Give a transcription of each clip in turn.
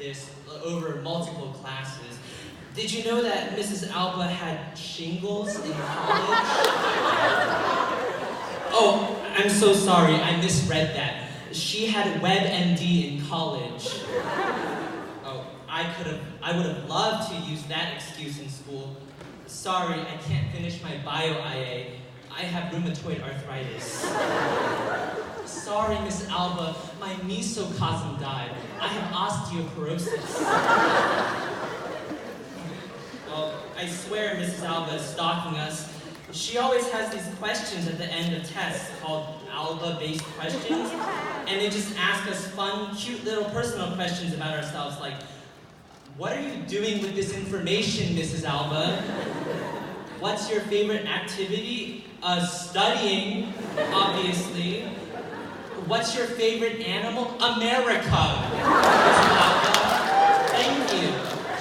this over multiple classes. Did you know that Mrs. Alba had shingles in college? Oh, I'm so sorry, I misread that. She had WebMD in college. Oh, I would have loved to use that excuse in school. Sorry, I can't finish my bio IA. I have rheumatoid arthritis. Sorry, Miss Alba, my mesocosm died. I have osteoporosis. Well, I swear Mrs. Alba is stalking us. She always has these questions at the end of tests called Alba-based questions, and they just ask us fun, cute little personal questions about ourselves, like, what are you doing with this information, Mrs. Alba? What's your favorite activity? Studying, obviously. What's your favorite animal? America, Mrs. Alba. Thank you.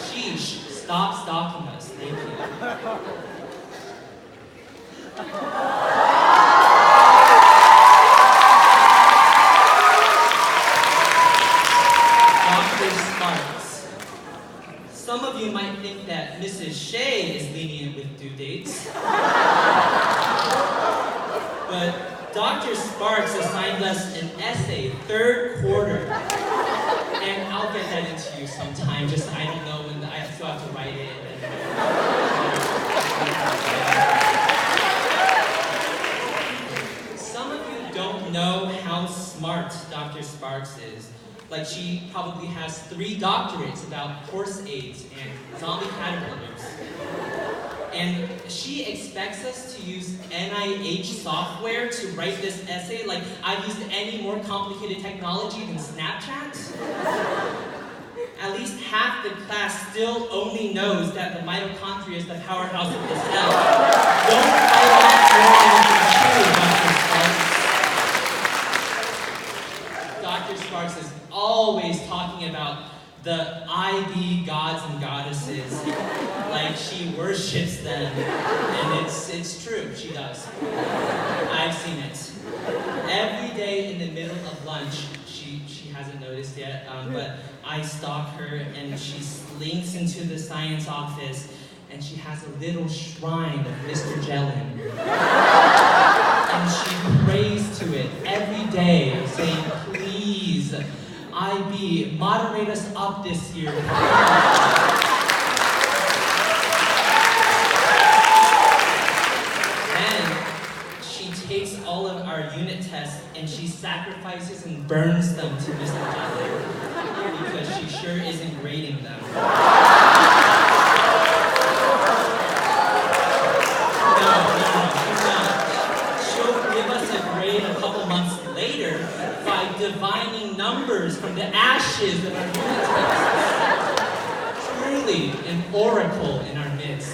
Sheesh, stop stalking us. Thank you. Dr. Sparks. Some of you might think that Mrs. Shea is lenient with due dates. But Dr. Sparks assigned us an essay, third quarter. And I'll get that into you sometime, just I don't know when I still have to write it. Some of you don't know how smart Dr. Sparks is. Like, she probably has 3 doctorates about horse AIDS and zombie caterpillars. And she expects us to use NIH software to write this essay. Like, I've used any more complicated technology than Snapchat. At least half the class still only knows that the mitochondria is the powerhouse of the cell. Don't fight off more than you can chew, Dr. Sparks. Dr. Sparks is always talking about the IB gods and goddesses, like she worships them, and it's true, she does. I've seen it. Every day in the middle of lunch, she hasn't noticed yet, but I stalk her, and she slinks into the science office, and she has a little shrine of Mr. Jellin. And she prays to it every day, saying, please, IB, moderate us up this year. Then she takes all of our unit tests and she sacrifices and burns them to Mr. Jellin because she sure isn't grading them. No, she's not. She'll give us a grade a couple months later by divining numbers from the ashes of our unit tests. Truly an oracle in our midst.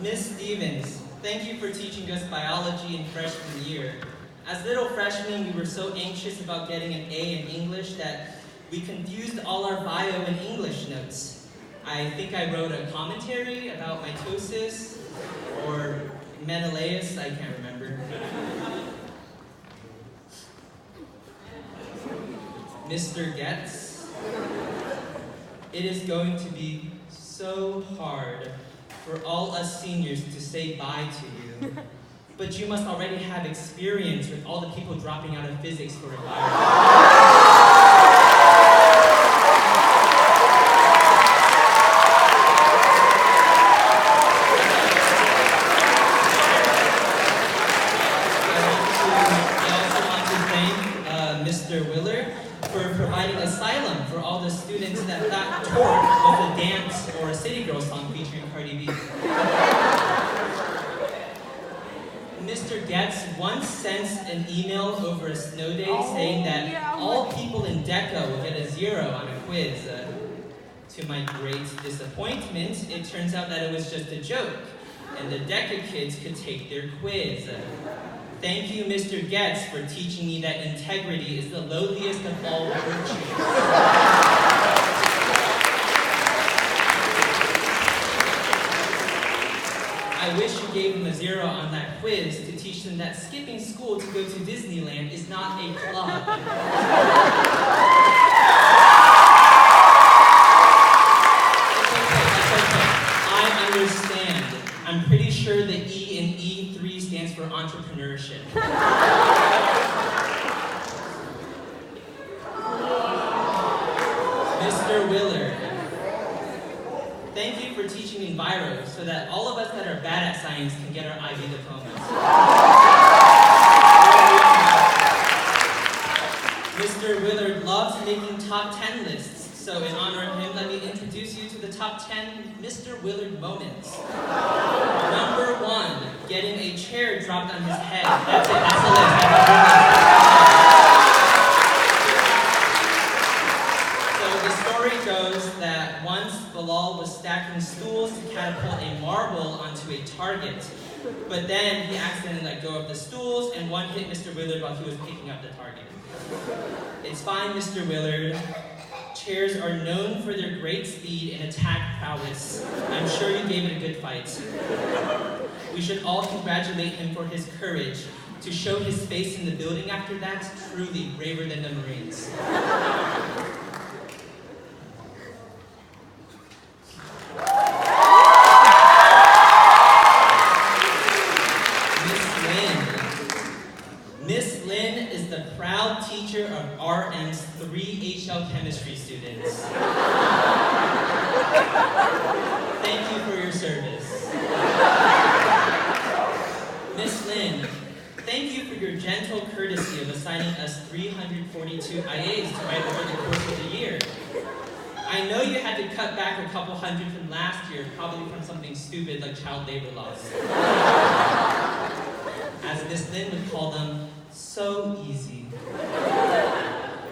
Miss Stevens, thank you for teaching us biology in freshman year. As little freshmen, we were so anxious about getting an A in English that we confused all our bio and English notes. I think I wrote a commentary about mitosis, or Menelaus, I can't remember. Mr. Getz, it is going to be so hard for all us seniors to say bye to you. But you must already have experience with all the people dropping out of physics for environment. Mr. Willard for providing asylum for all the students that thought Torque was a dance or a City Girl song featuring Cardi B. Mr. Getz once sent an email over a snow day saying that all people in DECA will get a 0 on a quiz. To my great disappointment, it turns out that it was just a joke, and the DECA kids could take their quiz. Thank you, Mr. Getz, for teaching me that integrity is the lowliest of all virtues. I wish you gave them a 0 on that quiz to teach them that skipping school to go to Disneyland is not a club. It's okay. I understand. I'm pretty sure the E in E3 stands for entrepreneurship. Mr. Willard, thank you for teaching Enviro so that all of us that are bad at science can get our IB diplomas. Mr. Willard loves making top 10 lists, so in honor of him, let me introduce you to the top 10 Mr. Willard moments. Number 1, getting a chair dropped on his head. That's it, that's the list. So the story goes that once Bilal was stacking stools to catapult a marble onto a target, but then he accidentally let go of the stools and one hit Mr. Willard while he was picking up the target. It's fine, Mr. Willard. Chairs are known for their great speed and attack prowess. I'm sure you gave it a good fight. We should all congratulate him for his courage to show his face in the building after that, truly braver than the Marines. Miss Lynn is the proud teacher of RM's 3 HL chemistry students. Thank you for your service. Miss Lynn, thank you for your gentle courtesy of assigning us 342 IAs to write over the course of the year. I know you had to cut back a couple hundred from last year, probably from something stupid like child labor laws. As Miss Lynn would call them, so easy.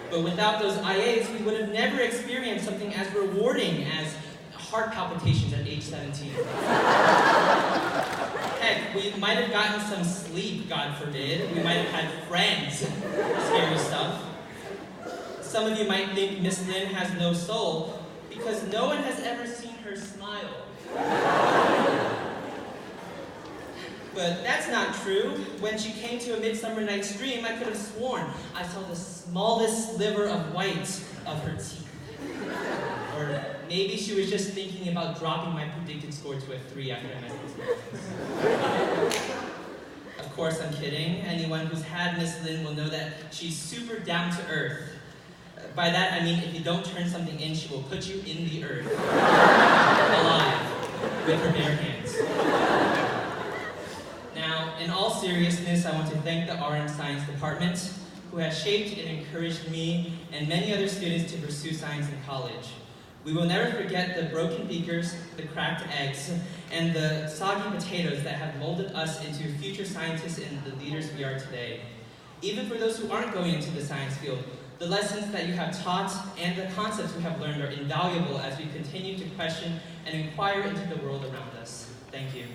But without those IAs, we would have never experienced something as rewarding as heart palpitations at age 17. Heck, we might have gotten some sleep, God forbid. We might have had friends. Scary stuff. Some of you might think Miss Lynn has no soul because no one has ever seen her smile. But that's not true. When she came to A Midsummer Night's Dream, I could have sworn I saw the smallest sliver of white of her teeth. Or maybe she was just thinking about dropping my predicted score to a 3 after I met these movies. Of course, I'm kidding. Anyone who's had Miss Lynn will know that she's super down to earth. By that, I mean if you don't turn something in, she will put you in the earth. Alive. With her bare hands. Now, in all seriousness, I want to thank the RM Science Department, who has shaped and encouraged me and many other students to pursue science in college. We will never forget the broken beakers, the cracked eggs, and the soggy potatoes that have molded us into future scientists and the leaders we are today. Even for those who aren't going into the science field, the lessons that you have taught and the concepts we have learned are invaluable as we continue to question and inquire into the world around us. Thank you.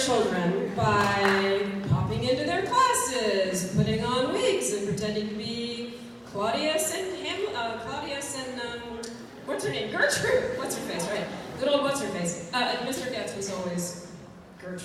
Children by popping into their classes, putting on wigs, and pretending to be Claudius and what's her name? Gertrude. What's her face? Right? Good old what's her face? Mr. Getz was always Gertrude.